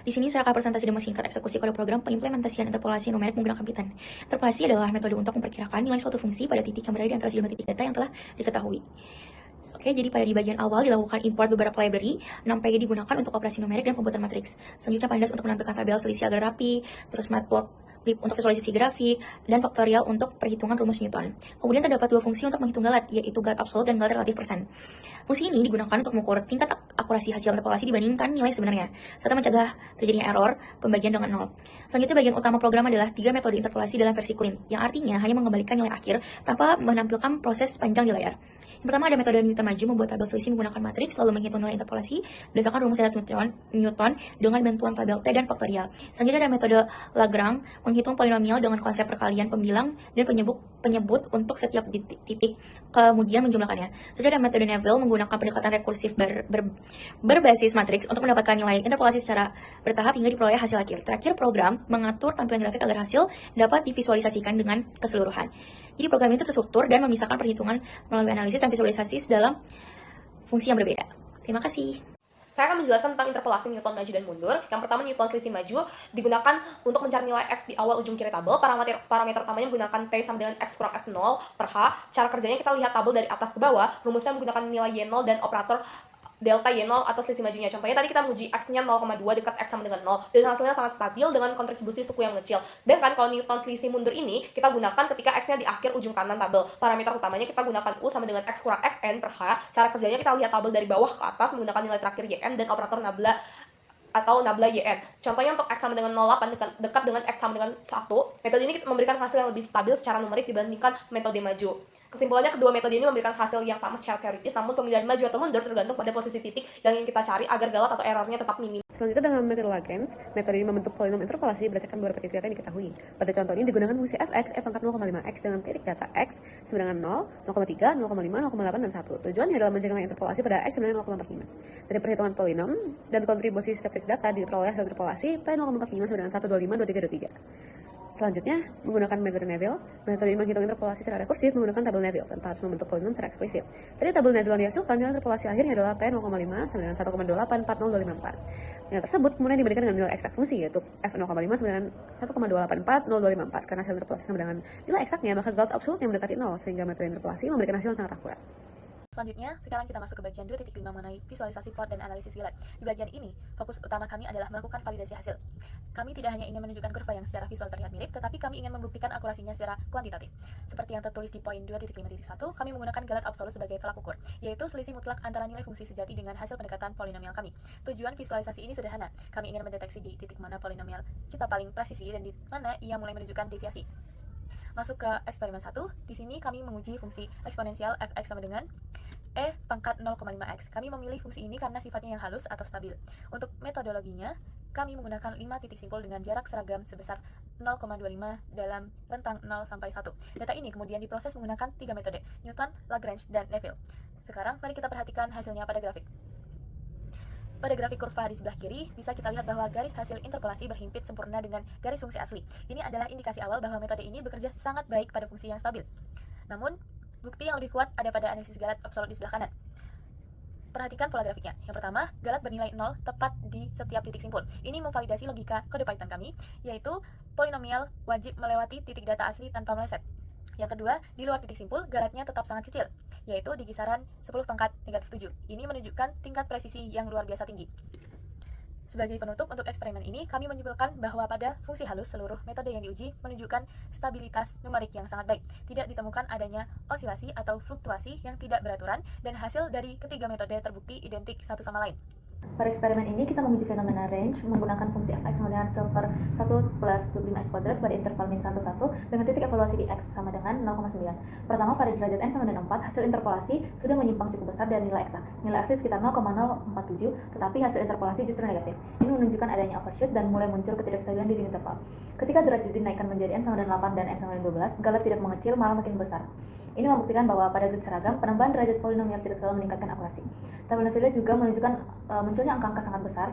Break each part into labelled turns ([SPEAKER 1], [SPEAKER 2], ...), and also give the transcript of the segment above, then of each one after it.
[SPEAKER 1] Di sini saya akan presentasi demo singkat eksekusi kode program pengimplementasian interpolasi numerik menggunakan Python. Interpolasi adalah metode untuk memperkirakan nilai suatu fungsi pada titik yang berada di antara sejumlah titik data yang telah diketahui. Oke, jadi pada di bagian awal dilakukan import beberapa library, NumPy digunakan untuk operasi numerik dan pembuatan matriks. Selanjutnya Pandas untuk menampilkan tabel selisih agar rapi, terus Matplotlib untuk visualisasi grafik, dan Factorial untuk perhitungan rumus Newton. Kemudian terdapat dua fungsi untuk menghitung galat, yaitu galat absolut dan galat relatif persen. Fungsi ini digunakan untuk mengukur tingkat akurasi hasil interpolasi dibandingkan nilai sebenarnya, serta mencegah terjadinya error pembagian dengan nol. Selanjutnya bagian utama program adalah 3 metode interpolasi dalam versi clean, yang artinya hanya mengembalikan nilai akhir tanpa menampilkan proses panjang di layar. Yang pertama ada metode Newton maju, membuat tabel selisih menggunakan matriks, lalu menghitung nilai interpolasi berdasarkan rumus standar Newton dengan bantuan tabel T dan faktorial. Selanjutnya ada metode Lagrange, menghitung polinomial dengan konsep perkalian pembilang dan penyebut untuk setiap titik, kemudian menjumlahkannya. Selanjutnya ada metode Neville, menggunakan pendekatan rekursif berbasis matriks untuk mendapatkan nilai interpolasi secara bertahap hingga diperoleh hasil akhir. Terakhir, program mengatur tampilan grafik agar hasil dapat divisualisasikan dengan keseluruhan. Jadi program ini terstruktur dan memisahkan perhitungan melalui analisis dan visualisasi dalam fungsi yang berbeda. Terima kasih.
[SPEAKER 2] Saya akan menjelaskan tentang interpolasi Newton maju dan mundur. Yang pertama, Newton selisih maju digunakan untuk mencari nilai X di awal ujung kiri tabel. Parameter utamanya menggunakan T sama dengan X kurang X0 per H. Cara kerjanya kita lihat tabel dari atas ke bawah. Rumusnya menggunakan nilai Y0 dan operator delta Y0 atau selisih majunya. Contohnya tadi kita menguji X-nya 0,2 dekat X sama dengan 0 dan hasilnya sangat stabil dengan kontribusi suku yang kecil. Sedangkan kalau Newton selisih mundur ini kita gunakan ketika X-nya di akhir ujung kanan tabel. Parameter utamanya kita gunakan U sama dengan X kurang Xn per H. Cara kerjanya kita lihat tabel dari bawah ke atas menggunakan nilai terakhir Yn dan operator nabla atau nabla Yn. Contohnya untuk X sama dengan 0,8 dekat dengan X sama dengan 1. Metode ini memberikan hasil yang lebih stabil secara numerik dibandingkan metode maju. Kesimpulannya, kedua metode ini memberikan hasil yang sama secara teoritis, namun pemilihan maju atau mundur tergantung pada posisi titik yang ingin kita cari agar galat atau errornya tetap minim.
[SPEAKER 3] Selanjutnya dengan metode Lagrange, metode ini membentuk polinom interpolasi berdasarkan beberapa titik data yang diketahui. Pada contoh ini digunakan fungsi fx, pangkat 0,5x dengan titik data x sama dengan 0, 0,3, 0,5, 0,8, dan 1. Tujuannya adalah mencari nilai interpolasi pada x sama dengan 0,45. Dari perhitungan polinom dan kontribusi setiap titik data diperoleh hasil interpolasi P0,45 sama dengan 125, 23, 23. Selanjutnya, menggunakan metode Neville. Metode ini menghitung interpolasi secara rekursif menggunakan tabel Neville tanpa harus membentuk polinom secara eksplisit. Dari tabel Neville yang dihasilkan, nilai interpolasi akhirnya adalah P0,5 sama dengan 1,2840254. Nilai tersebut kemudian diberikan dengan nilai eksak fungsi, yaitu F0,5 sama dengan 1,2840254. Karena hasil interpolasi sama dengan nilai eksaknya, maka galat absolut yang mendekati 0, sehingga metode interpolasi memberikan hasil yang sangat akurat.
[SPEAKER 4] Selanjutnya, sekarang kita masuk ke bagian 2.5 mengenai visualisasi plot dan analisis galat. Di bagian ini, fokus utama kami adalah melakukan validasi hasil. Kami tidak hanya ingin menunjukkan kurva yang secara visual terlihat mirip, tetapi kami ingin membuktikan akurasinya secara kuantitatif. Seperti yang tertulis di poin 2.5.1, kami menggunakan galat absolut sebagai tolak ukur, yaitu selisih mutlak antara nilai fungsi sejati dengan hasil pendekatan polinomial kami. Tujuan visualisasi ini sederhana. Kami ingin mendeteksi di titik mana polinomial kita paling presisi dan di mana ia mulai menunjukkan deviasi. Masuk ke eksperimen 1. Di sini kami menguji fungsi eksponensial fx sama dengan E pangkat 0,5x. Kami memilih fungsi ini karena sifatnya yang halus atau stabil. Untuk metodologinya, kami menggunakan 5 titik simpul dengan jarak seragam sebesar 0,25 dalam rentang 0 sampai 1. Data ini kemudian diproses menggunakan 3 metode, Newton, Lagrange, dan Neville. Sekarang mari kita perhatikan hasilnya pada grafik. Pada grafik kurva di sebelah kiri, bisa kita lihat bahwa garis hasil interpolasi berhimpit sempurna dengan garis fungsi asli. Ini adalah indikasi awal bahwa metode ini bekerja sangat baik pada fungsi yang stabil. Namun, bukti yang lebih kuat ada pada analisis galat absolut di sebelah kanan. Perhatikan pola grafiknya. Yang pertama, galat bernilai 0 tepat di setiap titik simpul. Ini memvalidasi logika kode Python kami, yaitu polinomial wajib melewati titik data asli tanpa meleset. Yang kedua, di luar titik simpul, galatnya tetap sangat kecil, yaitu di kisaran 10 pangkat negatif 7. Ini menunjukkan tingkat presisi yang luar biasa tinggi. Sebagai penutup untuk eksperimen ini, kami menyimpulkan bahwa pada fungsi halus seluruh metode yang diuji menunjukkan stabilitas numerik yang sangat baik. Tidak ditemukan adanya osilasi atau fluktuasi yang tidak beraturan, dan hasil dari ketiga metode terbukti identik satu sama lain.
[SPEAKER 1] Pada eksperimen ini kita menguji fenomena range menggunakan fungsi fx sama dengan silver 1 plus 25x kuadrat pada interval min 1, 1 dengan titik evaluasi di x sama dengan 0,9. Pertama, pada derajat n sama dengan 4, hasil interpolasi sudah menyimpang cukup besar dari nilai eksak. Nilai asli sekitar 0,047, tetapi hasil interpolasi justru negatif. Ini menunjukkan adanya overshoot dan mulai muncul ketidakstabilan di interval. Ketika derajat dinaikkan menjadi n sama dengan 8 dan n sama dengan 12, galat tidak mengecil, malah makin besar. Ini membuktikan bahwa pada grid seragam, penambahan derajat polinomial tidak selalu meningkatkan akurasi. Tabel Neville juga menunjukkan munculnya angka-angka sangat besar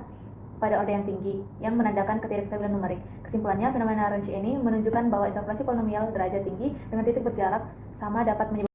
[SPEAKER 1] pada order yang tinggi, yang menandakan ketidakstabilan numerik. Kesimpulannya, fenomena range ini menunjukkan bahwa interpolasi polinomial derajat tinggi dengan titik berjarak sama dapat menyebabkan